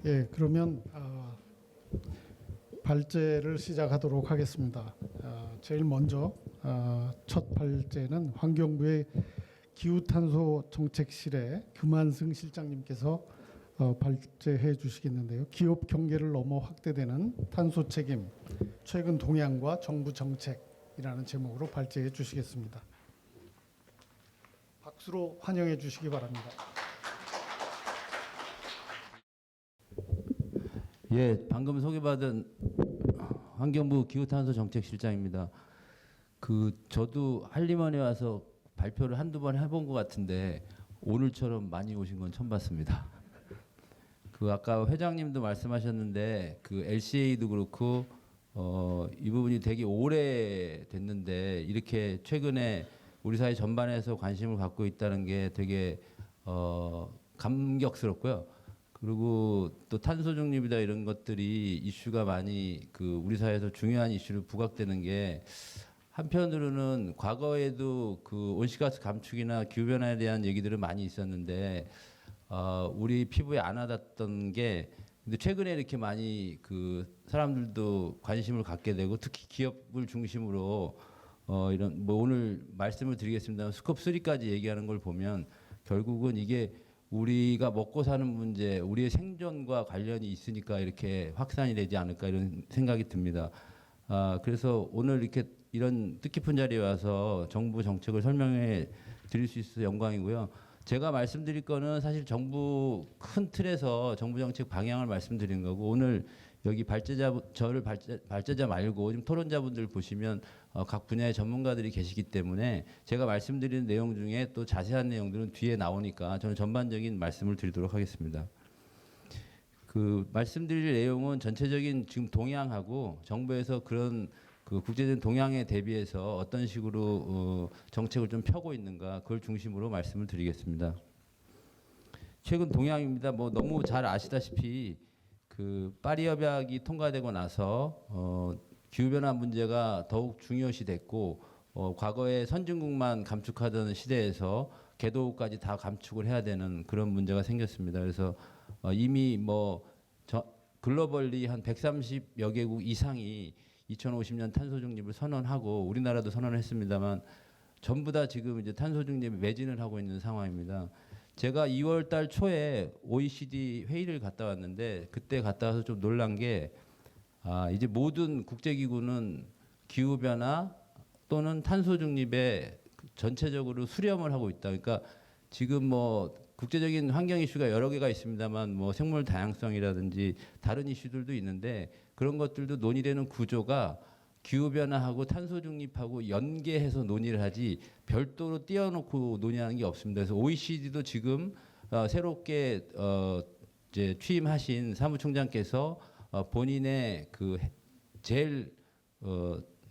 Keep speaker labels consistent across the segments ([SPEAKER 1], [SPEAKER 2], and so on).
[SPEAKER 1] 예, 그러면 발제를 시작하도록 하겠습니다. 제일 먼저 첫 발제는 환경부의 기후탄소 정책실의 금한승 실장님께서 발제해 주시겠는데요. 기업 경계를 넘어 확대되는 탄소 책임, 최근 동향과 정부 정책이라는 제목으로 발제해 주시겠습니다. 박수로 환영해 주시기 바랍니다.
[SPEAKER 2] 예, 방금 소개받은 환경부 기후탄소 정책실장입니다. 저도 한림원에 와서 발표를 한두 번 해본 것 같은데 오늘처럼 많이 오신 건 처음 봤습니다. 아까 회장님도 말씀하셨는데 LCA도 그렇고 이 부분이 되게 오래 됐는데 이렇게 최근에 우리 사회 전반에서 관심을 갖고 있다는 게 되게 감격스럽고요. 그리고 또 탄소 중립이다 이런 것들이 이슈가 많이 우리 사회에서 중요한 이슈로 부각되는 게 한편으로는 과거에도 온실가스 감축이나 기후 변화에 대한 얘기들은 많이 있었는데 우리 피부에 안 와닿던 게 근데 최근에 이렇게 많이 사람들도 관심을 갖게 되고 특히 기업을 중심으로 이런 오늘 말씀을 드리겠습니다. 스콥 3까지 얘기하는 걸 보면 결국은 이게 우리가 먹고 사는 문제, 우리의 생존과 관련이 있으니까 이렇게 확산이 되지 않을까 이런 생각이 듭니다. 그래서 오늘 이렇게 이런 뜻깊은 자리에 와서 정부 정책을 설명해 드릴 수 있어서 영광이고요. 제가 말씀드릴 거는 사실 정부 큰 틀에서 정부 정책 방향을 말씀드린 거고 오늘 여기 발제자 말고 지금 토론자분들 보시면 각 분야의 전문가들이 계시기 때문에 제가 말씀드리는 내용 중에 또 자세한 내용들은 뒤에 나오니까 저는 전반적인 말씀을 드리도록 하겠습니다. 말씀드릴 내용은 전체적인 지금 동향하고 정부에서 그런 국제적인 동향에 대비해서 어떤 식으로 정책을 좀 펴고 있는가 그걸 중심으로 말씀을 드리겠습니다. 최근 동향입니다. 너무 잘 아시다시피 파리 협약이 통과되고 나서 기후변화 문제가 더욱 중요시 됐고 과거에 선진국만 감축하던 시대에서 개도국까지 다 감축을 해야 되는 그런 문제가 생겼습니다. 그래서 이미 글로벌리 한 130여 개국 이상이 2050년 탄소 중립을 선언하고 우리나라도 선언을 했습니다만 전부 다 지금 이제 탄소 중립에 매진을 하고 있는 상황입니다. 제가 2월 달 초에 OECD 회의를 갔다 왔는데 그때 갔다 와서 좀 놀란 게 이제 모든 국제기구는 기후변화 또는 탄소 중립에 전체적으로 수렴을 하고 있다. 그러니까 지금 국제적인 환경 이슈가 여러 개가 있습니다만 생물 다양성이라든지 다른 이슈들도 있는데 그런 것들도 논의되는 구조가 기후변화하고 탄소 중립하고 연계해서 논의를 하지 별도로 띄워놓고 논의하는 게 없습니다. 그래서 OECD도 지금 새롭게 이제 취임하신 사무총장께서 본인의 제일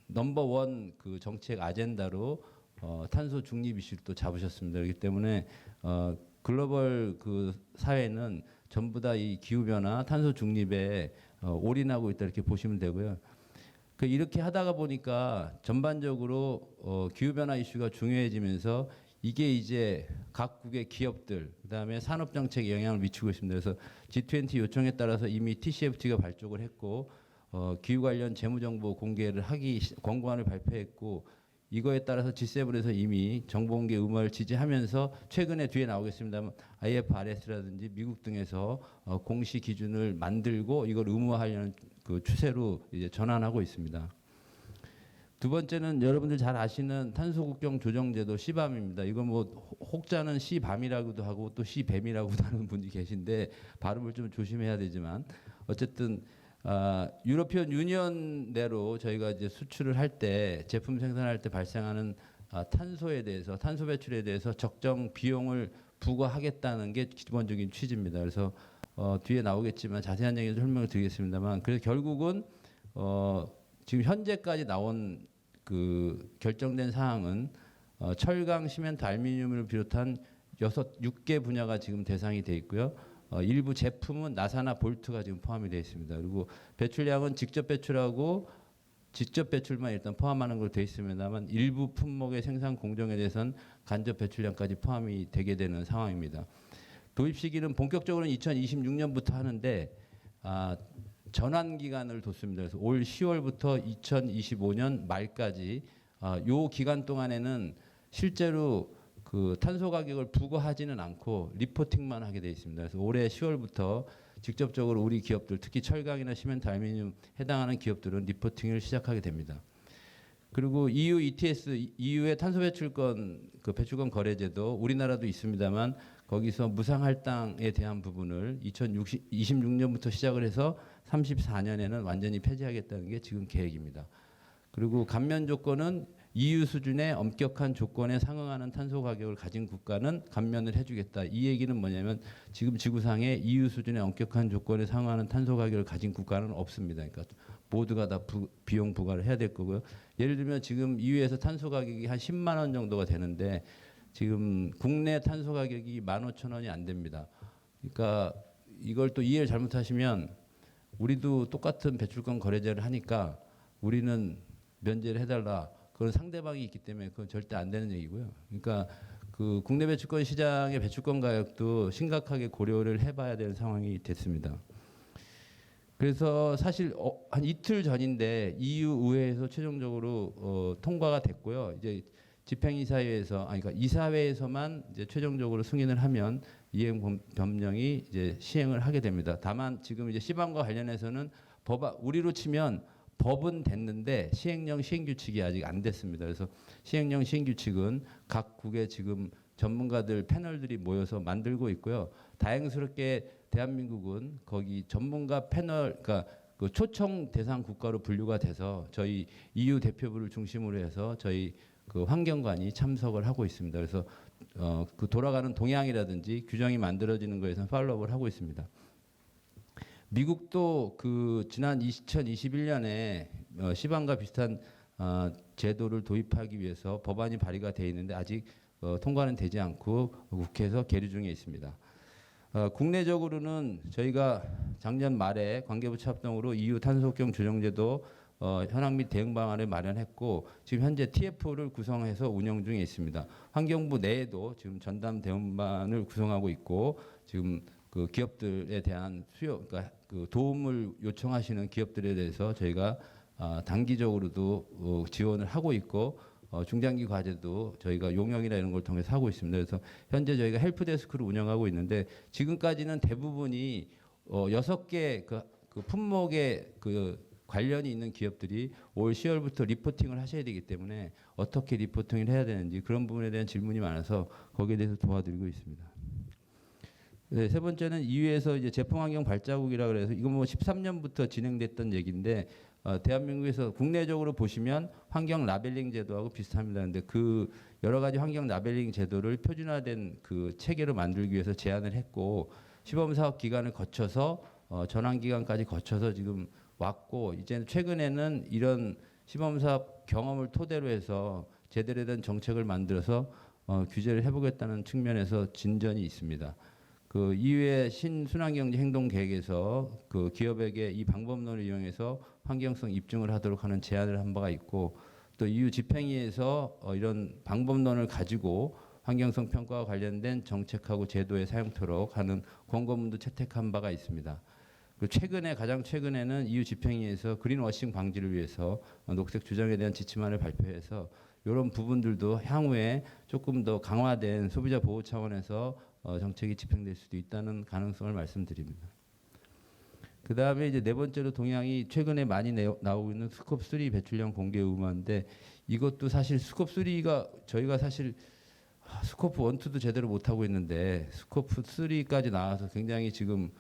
[SPEAKER 2] 넘버원 정책 아젠다로 탄소 중립 이슈를 또 잡으셨습니다. 그렇기 때문에 글로벌 사회는 전부 다 이 기후변화, 탄소 중립에 올인하고 있다 이렇게 보시면 되고요. 이렇게 하다가 보니까 전반적으로 기후변화 이슈가 중요해지면서 이게 이제 각국의 기업들, 그다음에 산업정책에 영향을 미치고 있습니다. 그래서 G20 요청에 따라서 이미 TCFD가 발족을 했고 기후 관련 재무정보 공개를 권고안을 발표했고 이거에 따라서 G7에서 이미 정보공개 의무화를 지지하면서 최근에 뒤에 나오겠습니다만 IFRS라든지 미국 등에서 공시 기준을 만들고 이걸 의무화하려는 추세로 이제 전환하고 있습니다. 두 번째는 여러분들 잘 아시는 탄소국경 조정제도 시밤입니다. 이거 혹자는 시밤이라고도 하고 또 시뱀이라고도 하는 분이 계신데 발음을 좀 조심해야 되지만 어쨌든 유러피언 유니언 내로 저희가 이제 수출을 할 때 제품 생산할 때 발생하는 탄소에 대해서 탄소 배출에 대해서 적정 비용을 부과하겠다는 게 기본적인 취지입니다. 그래서 뒤에 나오겠지만 자세한 얘기를 설명을 드리겠습니다만 그래서 결국은 지금 현재까지 나온 결정된 사항은 철강, 시멘트, 알루미늄을 비롯한 6개 분야가 지금 대상이 돼 있고요. 일부 제품은 나사나 볼트가 지금 포함이 되어 있습니다. 그리고 배출량은 직접 배출하고 직접 배출만 일단 포함하는 걸로 되어 있습니다만 일부 품목의 생산 공정에 대해서는 간접 배출량까지 포함이 되게 되는 상황입니다. 도입 시기는 본격적으로는 2026년부터 하는데 전환 기간을 뒀습니다. 그래서 올 10월부터 2025년 말까지 요 기간 동안에는 실제로 그 탄소 가격을 부과하지는 않고 리포팅만 하게 돼 있습니다. 그래서 올해 10월부터 직접적으로 우리 기업들, 특히 철강이나 시멘트, 알루미늄 해당하는 기업들은 리포팅을 시작하게 됩니다. 그리고 EU ETS, EU의 탄소 배출권 그 배출권 거래제도 우리나라도 있습니다만 거기서 무상 할당에 대한 부분을 2026년부터 시작을 해서 34년에는 완전히 폐지하겠다는 게 지금 계획입니다. 그리고 감면 조건은 EU 수준의 엄격한 조건에 상응하는 탄소 가격을 가진 국가는 감면을 해주겠다. 이 얘기는 뭐냐면 지금 지구상에 EU 수준의 엄격한 조건에 상응하는 탄소 가격을 가진 국가는 없습니다. 그러니까 모두가 다 비용 부과를 해야 될 거고요. 예를 들면 지금 EU에서 탄소 가격이 한 10만 원 정도가 되는데 지금 국내 탄소 가격이 15,000원이 안 됩니다. 그러니까 이걸 또 이해를 잘못하시면 우리도 똑같은 배출권 거래제를 하니까 우리는 면제를 해달라. 그건 상대방이 있기 때문에 그건 절대 안 되는 얘기고요. 그러니까 그 국내 배출권 시장의 배출권 가격도 심각하게 고려를 해봐야 되는 상황이 됐습니다. 그래서 사실 한 이틀 전인데 EU 의회에서 최종적으로 통과가 됐고요. 이제 집행이사회에서 그러니까 이사회에서만 이제 최종적으로 승인을 하면 이행 법령이 이제 시행을 하게 됩니다. 다만 지금 이제 시방과 관련해서는 우리로 치면 법은 됐는데 시행령 시행규칙이 아직 안 됐습니다. 그래서 시행령 시행규칙은 각국의 지금 전문가들 패널들이 모여서 만들고 있고요. 다행스럽게 대한민국은 거기 전문가 패널, 그러니까 그 초청 대상 국가로 분류가 돼서 저희 EU 대표부를 중심으로 해서 저희 그 환경관이 참석을 하고 있습니다. 그래서 그 돌아가는 동향이라든지 규정이 만들어지는 거에서 팔로우를 하고 있습니다. 미국도 그 지난 2021년에 시방과 비슷한 제도를 도입하기 위해서 법안이 발의가 돼 있는데 아직 통과는 되지 않고 국회에서 계류 중에 있습니다. 국내적으로는 저희가 작년 말에 관계부처 합동으로 EU 탄소협정 조정제도 현황 및 대응 방안을 마련했고 지금 현재 TF를 구성해서 운영 중에 있습니다. 환경부 내에도 지금 전담 대응반을 구성하고 있고 지금 그 기업들에 대한 수요, 그러니까 그 도움을 요청하시는 기업들에 대해서 저희가 단기적으로도 지원을 하고 있고 중장기 과제도 저희가 용역이나 이런 걸 통해서 하고 있습니다. 그래서 현재 저희가 헬프데스크를 운영하고 있는데 지금까지는 대부분이 6개 그 품목의 그 관련이 있는 기업들이 올 10월부터 리포팅을 하셔야 되기 때문에 어떻게 리포팅을 해야 되는지 그런 부분에 대한 질문이 많아서 거기에 대해서 도와드리고 있습니다. 네, 세 번째는 EU에서 이제 제품환경 발자국이라 그래서 이건 뭐 13년부터 진행됐던 얘기인데 대한민국에서 국내적으로 보시면 환경 라벨링 제도하고 비슷합니다. 근데 그 여러 가지 환경 라벨링 제도를 표준화된 그 체계로 만들기 위해서 제안을 했고 시범 사업 기간을 거쳐서 전환 기간까지 거쳐서 지금 왔고 이제 최근에는 이런 시범 사업 경험을 토대로 해서 제대로 된 정책을 만들어서 규제를 해보겠다는 측면에서 진전이 있습니다. 그 EU의 신순환경제 행동 계획에서 그 기업에게 이 방법론을 이용해서 환경성 입증을 하도록 하는 제안을 한 바가 있고 또 EU 집행위에서 이런 방법론을 가지고 환경성 평가와 관련된 정책하고 제도에 사용토록 하는 권고문도 채택한 바가 있습니다. 그리고 가장 최근에는 EU 집행위에서 그린워싱 방지를 위해서 녹색 주정에 대한 지침안을 발표해서 이런 부분들도 향후에 조금 더 강화된 소비자 보호 차원에서 정책이 집행될 수도 있다는 가능성을 말씀드립니다. 그 다음에 이제 네 번째로 동향이 최근에 많이 나오고 있는 스콥 3 배출량 공개 의무화인데 이것도 사실 스콥 3가 저희가 사실 스코프 1, 2도 제대로 못 하고 있는데 스코프 3까지 나와서 굉장히 지금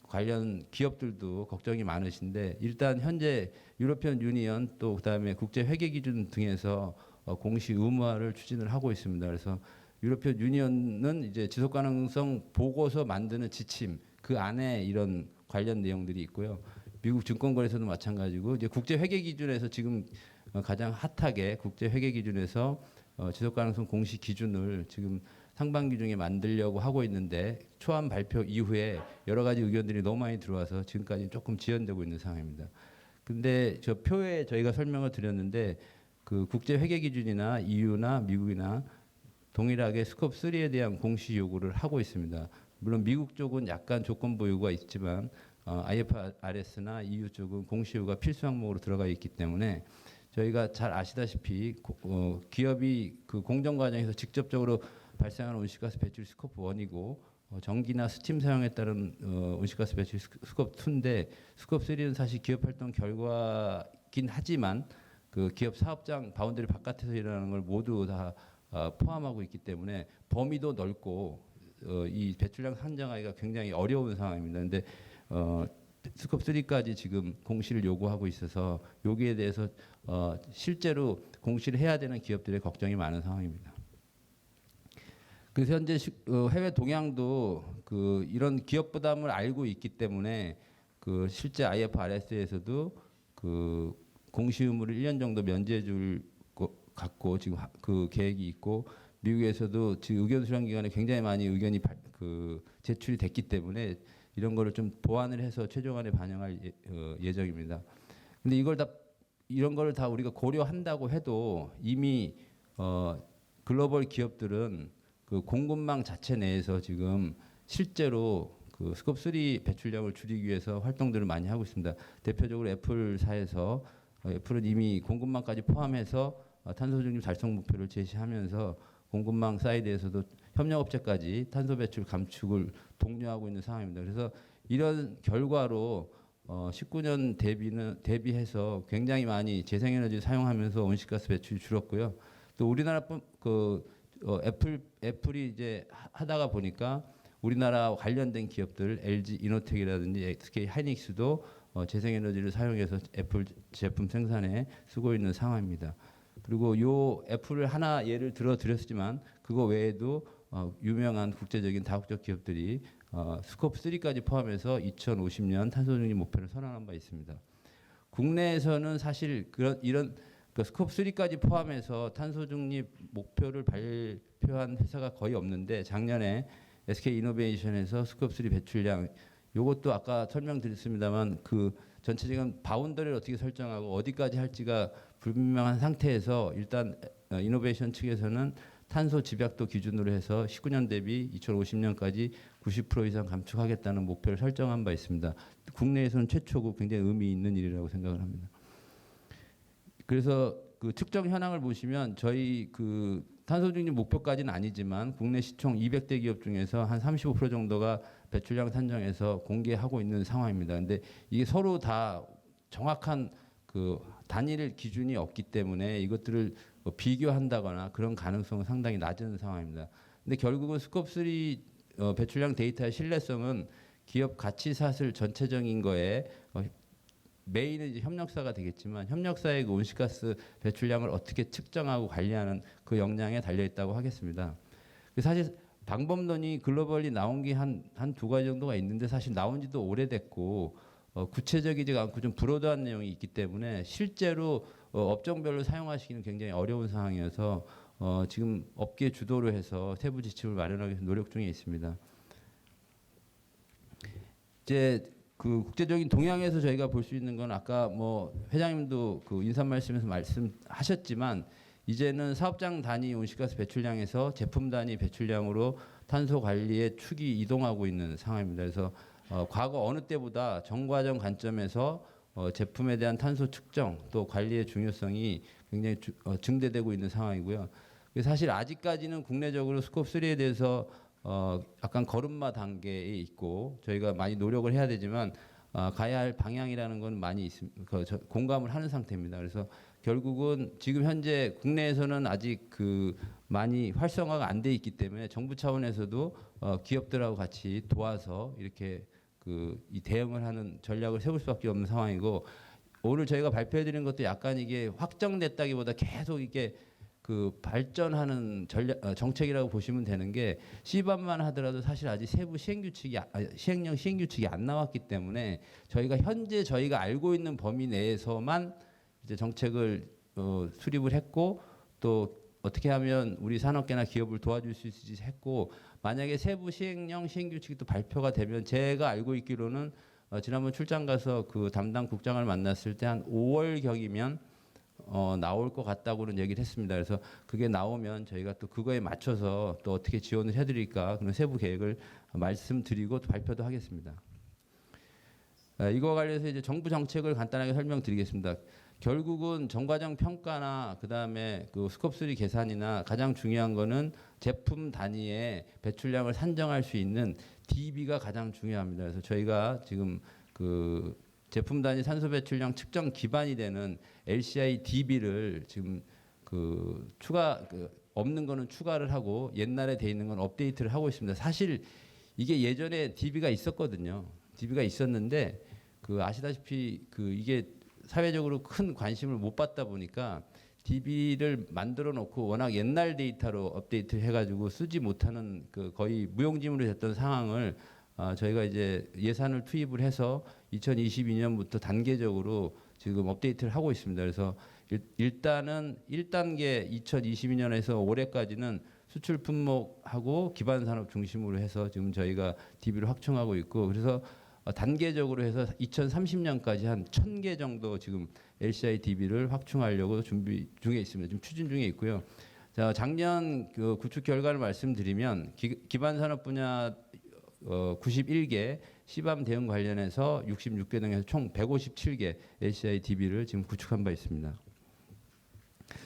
[SPEAKER 2] 관련 기업들도 걱정이 많으신데 일단 현재 유러피언 유니언 또 그다음에 국제 회계 기준 등에서 공시 의무화를 추진을 하고 있습니다. 그래서 유러피언 유니언은 이제 지속 가능성 보고서 만드는 지침 그 안에 이런 관련 내용들이 있고요. 미국 증권거래소도 마찬가지고 이제 국제 회계 기준에서 지금 가장 핫하게 국제 회계 기준에서 지속 가능성 공시 기준을 지금 상반기 중에 만들려고 하고 있는데 초안 발표 이후에 여러 가지 의견들이 너무 많이 들어와서 지금까지 조금 지연되고 있는 상황입니다. 근데 저 표에 저희가 설명을 드렸는데 그 국제 회계 기준이나 EU나 미국이나 동일하게 스콥 3에 대한 공시 요구를 하고 있습니다. 물론 미국 쪽은 약간 조건부 요구가 있지만 IFRS나 EU 쪽은 공시효가 필수 항목으로 들어가 있기 때문에 저희가 잘 아시다시피 기업이 그 공정 과정에서 직접적으로 발생하는 온실가스 배출 스코프 1이고 전기나 스팀 사용에 따른 온실가스 배출 스코프 2인데 스코프 3는 사실 기업 활동 결과긴 하지만 그 기업 사업장 바운더리 바깥에서 일어나는 걸 모두 다 포함하고 있기 때문에 범위도 넓고 이 배출량 산정하기가 굉장히 어려운 상황입니다. 그런데 스코프 3까지 지금 공시를 요구하고 있어서 여기에 대해서 실제로 공시를 해야 되는 기업들의 걱정이 많은 상황입니다. 그래서 현재 해외 동향도 이런 기업 부담을 알고 있기 때문에 실제 IFRS에서도 공시 의무를 1년 정도 면제해 줄 것 같고 지금 그 계획이 있고 미국에서도 지금 의견 수렴 기간에 굉장히 많이 의견이 제출이 됐기 때문에 이런 거를 좀 보완을 해서 최종안에 반영할 예정입니다. 근데 이런 거를 다 우리가 고려한다고 해도 이미 글로벌 기업들은 그 공급망 자체 내에서 지금 실제로 그 스코프 3 배출량을 줄이기 위해서 활동들을 많이 하고 있습니다. 대표적으로 애플사에서 애플은 이미 공급망까지 포함해서 탄소 중립 달성 목표를 제시하면서 공급망 사이드에서도 협력업체까지 탄소 배출 감축을 독려하고 있는 상황입니다. 그래서 이런 결과로 19년 대비해서 굉장히 많이 재생에너지 사용하면서 온실가스 배출이 줄었고요. 또 우리나라뿐 애플이 이제 하다가 보니까 우리나라 관련된 기업들 LG 이노텍이라든지 SK 하이닉스도 재생에너지를 사용해서 애플 제품 생산에 쓰고 있는 상황입니다. 그리고 요 애플을 하나 예를 들어 드렸지만 그거 외에도 유명한 국제적인 다국적 기업들이 스코프 3까지 포함해서 2050년 탄소 중립 목표를 선언한 바 있습니다. 국내에서는 사실 이런 스코프 3까지 포함해서 탄소 중립 목표를 발표한 회사가 거의 없는데 작년에 SK 이노베이션에서 스코프 3 배출량 요것도 아까 설명드렸습니다만 그 전체적인 바운더리를 어떻게 설정하고 어디까지 할지가 불분명한 상태에서 일단 이노베이션 측에서는 탄소 집약도 기준으로 해서 19년 대비 2050년까지 90% 이상 감축하겠다는 목표를 설정한 바 있습니다. 국내에서는 최초고 굉장히 의미 있는 일이라고 생각을 합니다. 그래서 그 측정 현황을 보시면 저희 그 탄소 중립 목표까지는 아니지만 국내 시총 200대 기업 중에서 한 35% 정도가 배출량 산정해서 공개하고 있는 상황입니다. 근데 이게 서로 다 정확한 그 단일 기준이 없기 때문에 이것들을 비교한다거나 그런 가능성은 상당히 낮은 상황입니다. 근데 결국은 스코프 3 배출량 데이터의 신뢰성은 기업 가치사슬 전체적인 거에 메인은 이제 협력사가 되겠지만 협력사의 그 온실가스 배출량을 어떻게 측정하고 관리하는 그 역량에 달려 있다고 하겠습니다. 사실 방법론이 글로벌리 나온 게 한 두 가지 정도가 있는데 사실 나온 지도 오래됐고 구체적이지 않고 좀 브로드한 내용이 있기 때문에 실제로 업종별로 사용하시기는 굉장히 어려운 상황이어서 지금 업계 주도로 해서 세부 지침을 마련하기 위해서 노력 중에 있습니다. 이제 그 국제적인 동향에서 저희가 볼 수 있는 건 아까 뭐 회장님도 그 인사 말씀에서 말씀하셨지만 이제는 사업장 단위 온실가스 배출량에서 제품 단위 배출량으로 탄소 관리의 축이 이동하고 있는 상황입니다. 그래서 과거 어느 때보다 정과정 관점에서 제품에 대한 탄소 측정 또 관리의 중요성이 굉장히 증대되고 있는 상황이고요. 사실 아직까지는 국내적으로 스코프 3에 대해서 약간 걸음마 단계에 있고 저희가 많이 노력을 해야 되지만 가야 할 방향이라는 건 많이 공감을 하는 상태입니다. 그래서 결국은 지금 현재 국내에서는 아직 많이 활성화가 안 돼 있기 때문에 정부 차원에서도 기업들하고 같이 도와서 이렇게 이 대응을 하는 전략을 세울 수밖에 없는 상황이고 오늘 저희가 발표해드린 것도 약간 이게 확정됐다기보다 계속 이게 발전하는 정책이라고 보시면 되는 게 C반만 하더라도 사실 아직 세부 시행령 시행규칙이 안 나왔기 때문에 저희가 알고 있는 범위 내에서만 이제 정책을 수립을 했고 또 어떻게 하면 우리 산업계나 기업을 도와줄 수 있을지 했고 만약에 세부 시행령 시행규칙이 또 발표가 되면 제가 알고 있기로는 지난번 출장 가서 그 담당 국장을 만났을 때 한 5월경이면 나올 것 같다고는 얘기를 했습니다. 그래서 그게 나오면 저희가 또 그거에 맞춰서 또 어떻게 지원을 해드릴까 그런 세부 계획을 말씀드리고 또 발표도 하겠습니다. 이거 관련해서 이제 정부 정책을 간단하게 설명드리겠습니다. 결국은 정과정 평가나 그다음에 그 스콥 3 계산이나 가장 중요한 거는 제품 단위의 배출량을 산정할 수 있는 DB가 가장 중요합니다. 그래서 저희가 지금 그 제품 단위 산소 배출량 측정 기반이 되는 LCI DB를 지금 그 추가 없는 거는 추가를 하고 옛날에 돼 있는 건 업데이트를 하고 있습니다. 사실 이게 예전에 DB가 있었거든요. DB가 있었는데 그 아시다시피 그 이게 사회적으로 큰 관심을 못 받다 보니까 DB를 만들어 놓고 워낙 옛날 데이터로 업데이트 해가지고 쓰지 못하는 그 거의 무용지물이 됐던 상황을 저희가 이제 예산을 투입을 해서 2022년부터 단계적으로 지금 업데이트를 하고 있습니다. 그래서 일단은 1단계 2022년에서 올해까지는 수출 품목하고 기반 산업 중심으로 해서 지금 저희가 DB를 확충하고 있고 그래서 단계적으로 해서 2030년까지 한 1,000개 정도 지금 LCI DB를 확충하려고 준비 중에 있습니다. 지금 추진 중에 있고요. 자, 작년 그 구축 결과를 말씀드리면 기반 산업 분야 91개, 시밤 대응 관련해서 66개 등에서 총 157개 LCI DB를 지금 구축한 바 있습니다.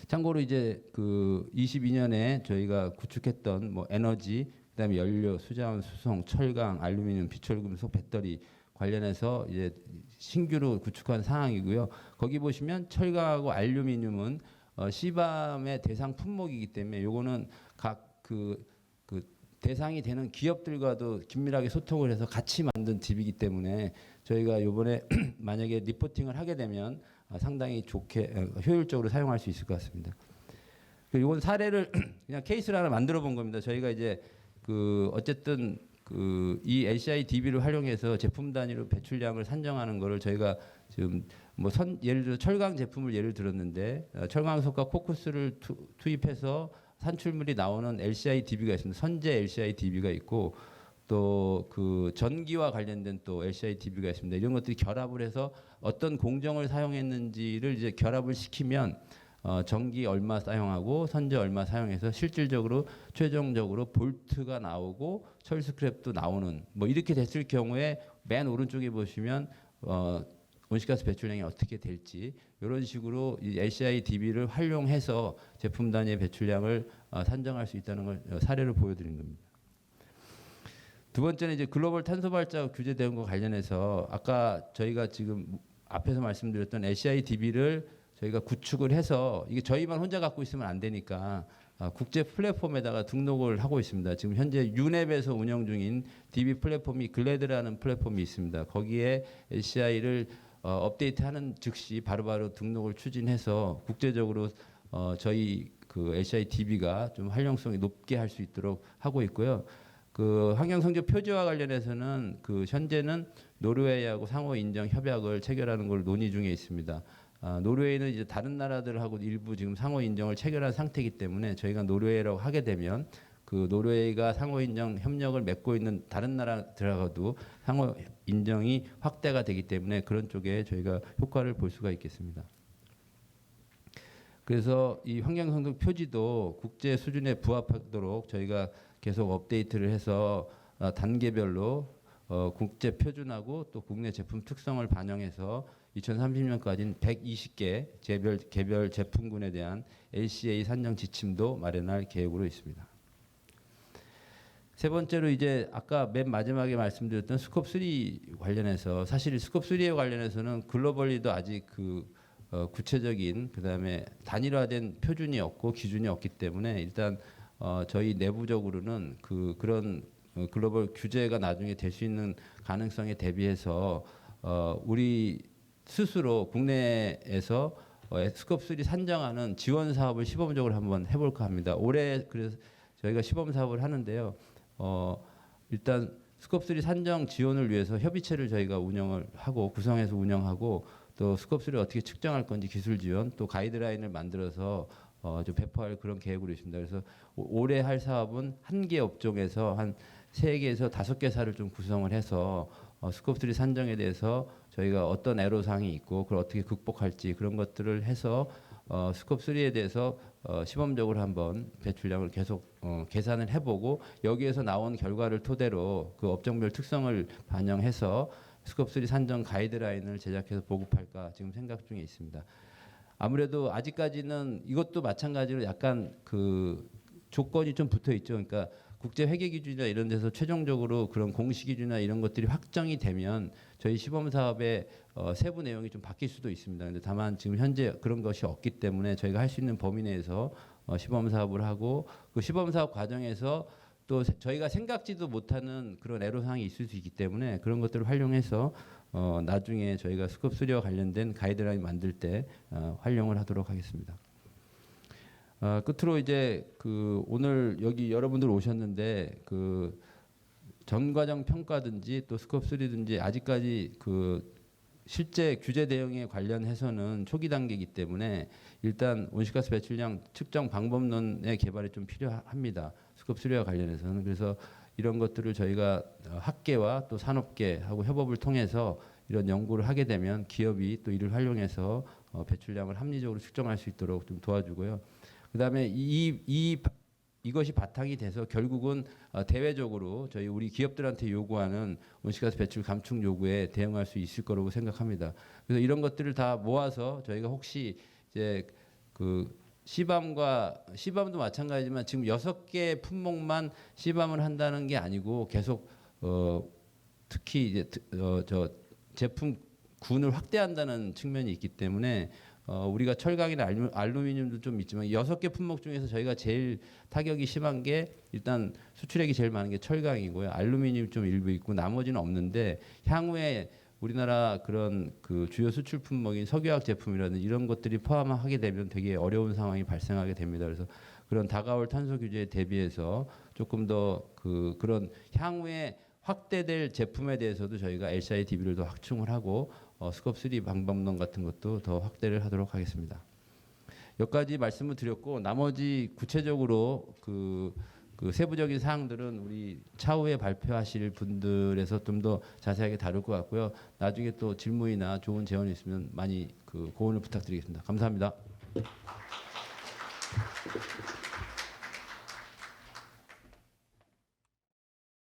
[SPEAKER 2] 참고로 이제 그 22년에 저희가 구축했던 뭐 에너지, 그다음에 연료, 수자원, 수송, 철강, 알루미늄, 비철금속, 배터리 관련해서 이제 신규로 구축한 상황이고요. 거기 보시면 철강하고 알루미늄은 시밤의 대상 품목이기 때문에 요거는 각 그 대상이 되는 기업들과도 긴밀하게 소통을 해서 같이 만든 DB이기 때문에 저희가 요번에 만약에 리포팅을 하게 되면 상당히 좋게 효율적으로 사용할 수 있을 것 같습니다. 이건 사례를 그냥 케이스를 하나 만들어 본 겁니다. 저희가 이제 그 어쨌든 그 이 LCI DB를 활용해서 제품 단위로 배출량을 산정하는 거를 저희가 지금 뭐 예를 들어 철강 제품을 예를 들었는데 철강석과 코쿠스를 투입해서 산출물이 나오는 LCI DB가 있습니다. 선제 LCI DB가 있고 또 그 전기와 관련된 또 LCI DB가 있습니다. 이런 것들이 결합을 해서 어떤 공정을 사용했는지를 이제 결합을 시키면 전기 얼마 사용하고 선제 얼마 사용해서 실질적으로 최종적으로 볼트가 나오고 철 스크랩도 나오는 뭐 이렇게 됐을 경우에 맨 오른쪽에 보시면 온실가스 배출량이 어떻게 될지 이런 식으로 이 LCI DB를 활용해서 제품 단위의 배출량을 산정할 수 있다는 걸 사례를 보여드린 겁니다. 두 번째는 이제 글로벌 탄소 발자국 규제 대응과 관련해서 아까 저희가 지금 앞에서 말씀드렸던 LCI DB를 저희가 구축을 해서 이게 저희만 혼자 갖고 있으면 안 되니까 국제 플랫폼에다가 등록을 하고 있습니다. 지금 현재 유넵에서 운영 중인 DB 플랫폼이 글래드라는 플랫폼이 있습니다. 거기에 LCI를 업데이트하는 즉시 바로바로 등록을 추진해서 국제적으로 저희 그 LCI DB가 좀 활용성이 높게 할 수 있도록 하고 있고요. 그 환경성적 표지와 관련해서는 그 현재는 노르웨이하고 상호 인정 협약을 체결하는 걸 논의 중에 있습니다. 노르웨이는 이제 다른 나라들하고 일부 지금 상호 인정을 체결한 상태이기 때문에 저희가 노르웨이라고 하게 되면 그 노르웨이가 상호 인정 협력을 맺고 있는 다른 나라들하고도 상호 인정이 확대가 되기 때문에 그런 쪽에 저희가 효과를 볼 수가 있겠습니다. 그래서 이 환경 성적 표지도 국제 수준에 부합하도록 저희가 계속 업데이트를 해서 단계별로 국제 표준하고 또 국내 제품 특성을 반영해서 2030년까지는 120개 개별 제품군에 대한 LCA 산정 지침도 마련할 계획으로 있습니다. 세 번째로 이제 아까 맨 마지막에 말씀드렸던 스콥 3 관련해서 사실 스콥 3에 관련해서는 글로벌리도 아직 그 구체적인 그다음에 단일화된 표준이 없고 기준이 없기 때문에 일단 저희 내부적으로는 그런 글로벌 규제가 나중에 될 수 있는 가능성에 대비해서 우리 스스로 국내에서 스콥 3 산정하는 지원 사업을 시범적으로 한번 해볼까 합니다. 올해 그래서 저희가 시범 사업을 하는데요. 일단 스콥 3 산정 지원을 위해서 협의체를 저희가 운영을 하고 구성해서 운영하고 또 스콥 3를 어떻게 측정할 건지 기술 지원 또 가이드라인을 만들어서 좀 배포할 그런 계획으로 있습니다. 그래서 올해 할 사업은 한 개 업종에서 한 3개에서 5개 사를 좀 구성을 해서 스콥 3 산정에 대해서 저희가 어떤 애로사항이 있고 그걸 어떻게 극복할지 그런 것들을 해서 스콥 3에 대해서 시범적으로 한번 배출량을 계속 계산을 해보고 여기에서 나온 결과를 토대로 그 업종별 특성을 반영해서 스컵3 산정 가이드라인을 제작해서 보급할까 지금 생각 중에 있습니다. 아무래도 아직까지는 이것도 마찬가지로 약간 그 조건이 좀 붙어 있죠. 그러니까 국제 회계 기준이나 이런 데서 최종적으로 그런 공시 기준이나 이런 것들이 확정이 되면 저희 시범 사업의 세부 내용이 좀 바뀔 수도 있습니다. 근데 다만 지금 현재 그런 것이 없기 때문에 저희가 할 수 있는 범위 내에서 시범 사업을 하고 그 시범 사업 과정에서 또 저희가 생각지도 못하는 그런 애로사항이 있을 수 있기 때문에 그런 것들을 활용해서 나중에 저희가 스컵3와 관련된 가이드라인 만들 때 활용을 하도록 하겠습니다. 끝으로 이제 그 오늘 여기 여러분들 오셨는데 그 전과정 평가든지 또 스컵3든지 아직까지 그 실제 규제 대응에 관련해서는 초기 단계이기 때문에 일단 온실가스 배출량 측정 방법론의 개발이 좀 필요합니다. 스컵3와 관련해서는. 그래서 이런 것들을 저희가 학계와 또 산업계하고 협업을 통해서 이런 연구를 하게 되면 기업이 또 이를 활용해서 배출량을 합리적으로 측정할 수 있도록 좀 도와주고요. 그다음에 이것이 바탕이 돼서 결국은 대외적으로 저희 우리 기업들한테 요구하는 온실가스 배출 감축 요구에 대응할 수 있을 거라고 생각합니다. 그래서 이런 것들을 다 모아서 저희가 혹시 이제 그 시밤도 마찬가지지만 지금 6개 품목만 시밤을 한다는 게 아니고 계속 특히 이제 저 제품 군을 확대한다는 측면이 있기 때문에 우리가 철강이나 알루미늄도 좀 있지만 6개 품목 중에서 저희가 제일 타격이 심한 게 일단 수출액이 제일 많은 게 철강이고요. 알루미늄 좀 일부 있고 나머지는 없는데 향후에 우리나라 그런 그 주요 수출 품목인 석유화학 제품이라든지 이런 것들이 포함하게 되면 되게 어려운 상황이 발생하게 됩니다. 그래서 그런 다가올 탄소 규제에 대비해서 조금 더 그런 향후에 확대될 제품에 대해서도 저희가 LCI DB를 더 확충을 하고 스컵3 방법론 같은 것도 더 확대를 하도록 하겠습니다. 여기까지 말씀을 드렸고 나머지 구체적으로 그 세부적인 사항들은 우리 차후에 발표하실 분들에서 좀 더 자세하게 다룰 것 같고요. 나중에 또 질문이나 좋은 제언이 있으면 많이 고언을 부탁드리겠습니다. 감사합니다.